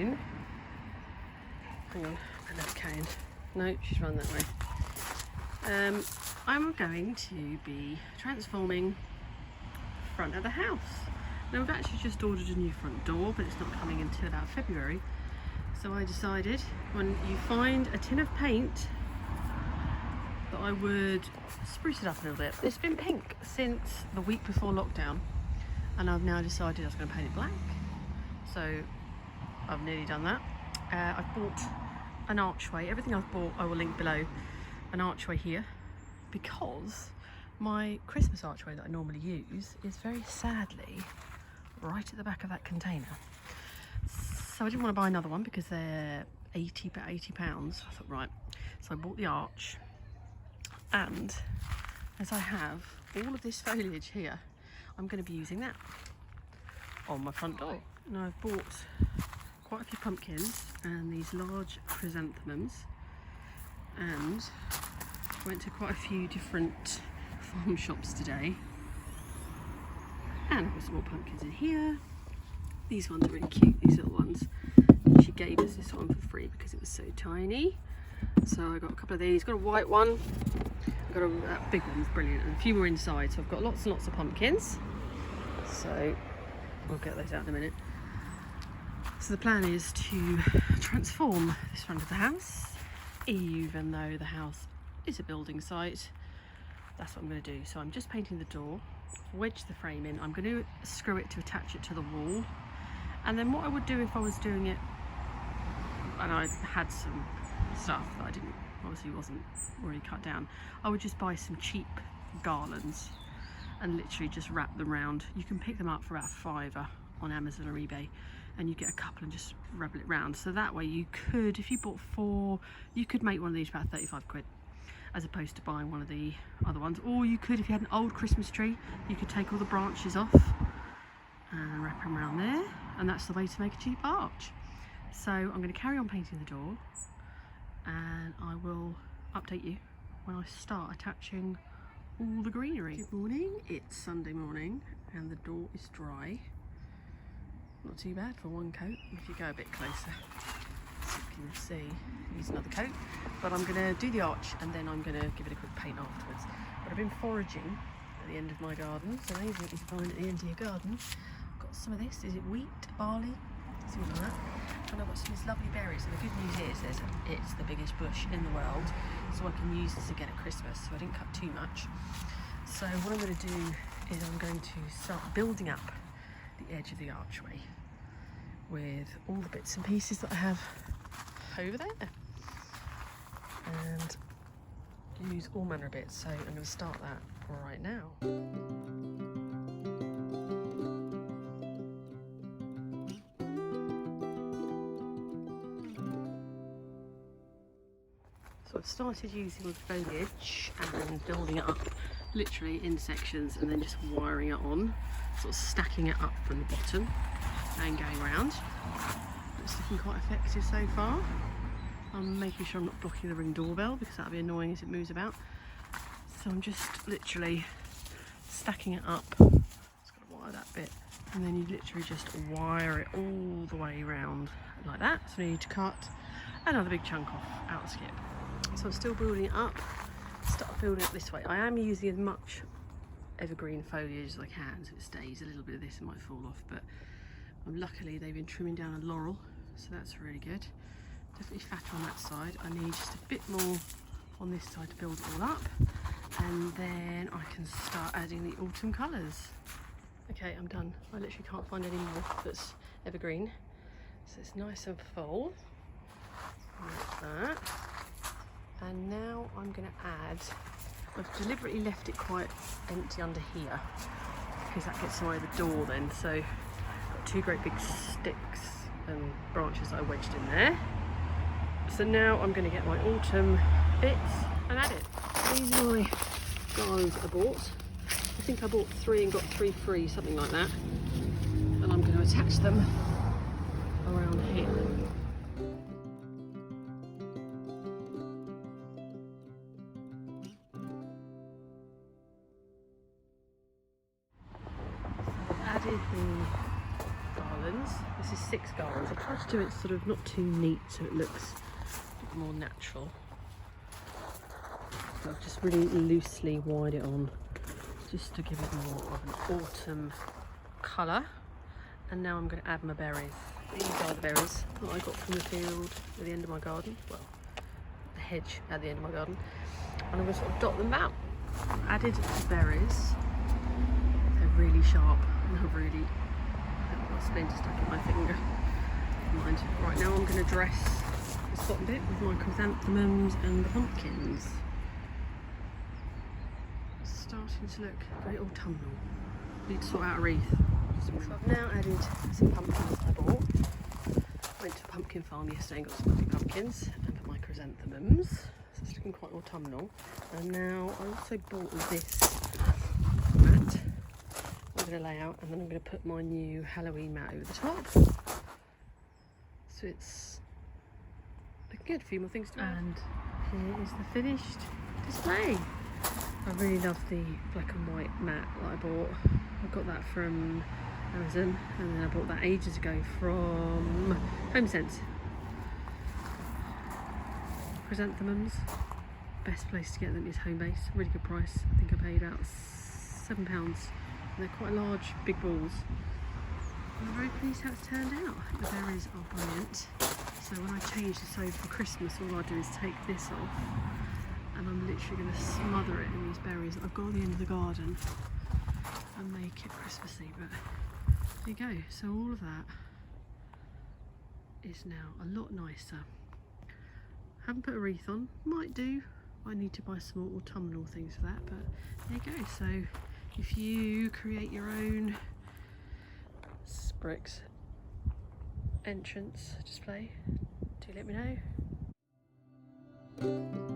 going, hang on, I let Kane. No, she's run that way. I'm going to be transforming the front of the house. Now we've actually just ordered a new front door, but it's not coming until about February. So I decided when you find a tin of paint that I would spruce it up a little bit. It's been pink since the week before lockdown, and I've now decided I was going to paint it black. So I've nearly done that. I've bought an archway. Everything I've bought I will link below. An archway here, because my Christmas archway that I normally use is very sadly right at the back of that container. So I didn't want to buy another one because they're £80. I thought, right, so I bought the arch, and as I have all of this foliage here, I'm going to be using that on my front door. Now I've bought quite a few pumpkins and these large chrysanthemums, and went to quite a few different farm shops today, and I've got some more pumpkins in here. These ones are really cute, these little ones. She gave us this one for free because it was so tiny. So I got a couple of these, got a white one, I've got a big one's brilliant, and a few more inside. So I've got lots and lots of pumpkins. So we'll get those out in a minute. So the plan is to transform this front of the house, even though the house is a building site. That's what I'm going to do. So I'm just painting the door, wedge the frame in. I'm going to screw it to attach it to the wall. And then what I would do if I was doing it, and I had some stuff that I didn't, obviously wasn't already cut down, I would just buy some cheap garlands and literally just wrap them round. You can pick them up for about £5 on Amazon or eBay, and you get a couple and just rub it round. So that way you could, if you bought 4, you could make one of these about 35 quid, as opposed to buying one of the other ones. Or you could, if you had an old Christmas tree, you could take all the branches off and wrap them around there, and that's the way to make a cheap arch. So I'm going to carry on painting the door, and I will update you when I start attaching all the greenery. Good morning, it's Sunday morning and the door is dry. Not too bad for one coat. If you go a bit closer, you can see, use another coat. But I'm going to do the arch and then I'm going to give it a quick paint afterwards. But I've been foraging at the end of my garden. It's amazing what you find at the end of your garden. I've got some of this, is it wheat, barley, something like that. And I've got some of these lovely berries. And the good news is it's the biggest bush in the world, so I can use this again at Christmas. So I didn't cut too much. So what I'm going to do is I'm going to start building up the edge of the archway with all the bits and pieces that I have over there, and use all manner of bits. So I'm going to start that right now. So I've started using the foliage and building it up literally in sections, and then just wiring it on, sort of stacking it up from the bottom and going around. It's looking quite effective so far. I'm making sure I'm not blocking the Ring doorbell because that'll be annoying as it moves about. So I'm just literally stacking it up. Just got to wire that bit, and then you literally just wire it all the way around like that. So I need to cut another big chunk off out the skip. So I'm still building it up. Start building it this way. I am using as much evergreen foliage as I can, so it stays. A little bit of this might fall off, but luckily they've been trimming down a laurel, so that's really good. Definitely fatter on that side. I need just a bit more on this side to build it all up, and then I can start adding the autumn colours. Okay, I'm done. I literally can't find any more that's evergreen, so it's nice and full like that. And now I'm going to add, I've deliberately left it quite empty under here because that gets in the way of the door then. So I've got 2 great big sticks and branches that I wedged in there. So now I'm going to get my autumn bits and add it. These are my garlands that I bought. I think I bought 3 and got 3 free, something like that. And I'm going to attach them around here. Added the garlands garlands. This is 6 garlands. I tried to do it sort of not too neat so it looks more natural. So I've just really loosely wired it on just to give it more of an autumn colour. And now I'm going to add my berries. These are the berries that I got from the field at the end of my garden. Well, the hedge at the end of my garden. And I'm going to sort of dot them out. Added the berries. They're really sharp and I've really got a splinter stuck in my finger. Never mind. Right, now I'm going to dress this bottom bit with my chrysanthemums and the pumpkins. It's starting to look very autumnal. Need to sort out a wreath. So I've now added some pumpkins I bought. Went to a pumpkin farm yesterday and got some lovely pumpkins and put my chrysanthemums. So it's looking quite autumnal. And now I also bought this mat I'm going to lay out, and then I'm going to put my new Halloween mat over the top. So it's looking good. A few more things to add. And here is the finished display. I really love the black and white mat that I bought. I got that from Amazon, and then I bought that ages ago from HomeSense. Chrysanthemums, best place to get them is Homebase. Really good price. I think I paid about £7. And they're quite large, big balls. I'm very pleased how it's turned out. The berries are brilliant. So when I change this over for Christmas, all I do is take this off, and I'm literally going to smother it in these berries that I've got at the end of the garden and make it Christmassy. But there you go. So all of that is now a lot nicer. Haven't put a wreath on. Might do. I need to buy some more autumnal things for that. But there you go. So if you create your own Sprix entrance display, do let me know.